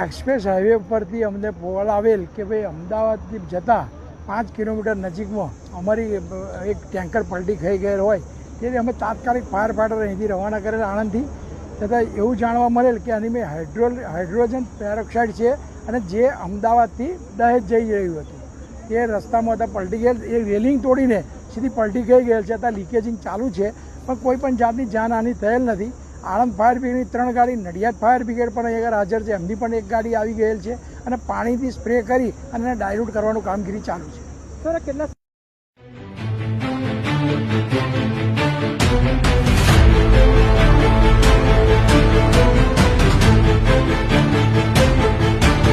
Express highway પરથી અમને call આવેલ કે ભાઈ અમદાવાદથી જતાં 5 કિલોમીટર નજીકમાં અમારી એક ટેન્કર પલટી ખાઈ ગયેલ હોય તેથી અમે તાત્કાલિક ફાયર ફાઈટર અહીંથી રવાના કરેલ આણંદથી તથા એવું જાણવા મળેલ કે આની મેં હાઇડ્રોજન પેરોક્સાઇડ છે અને જે અમદાવાદથી દહેજ જઈ રહ્યું હતું એ રસ્તામાં હતા પલટી ગયેલ એ રેલિંગ તોડીને સીધી પલટી ગઈ ગયેલ છે ત્યાં લીકેજિંગ ચાલુ છે પણ કોઈ પણ જાતની જાનહાનિ થયેલ નથી. આણંદ ફાયર બ્રિગેડની 3 ગાડી, નડિયાદ ફાયર બ્રિગેડ પણ અહીંયા હાજર છે, એમની પણ એક ગાડી આવી ગયેલ છે અને પાણીથી સ્પ્રે કરી અને એને ડાયલ્યુટ કરવાનું કામગીરી ચાલુ છે. સર કેટલા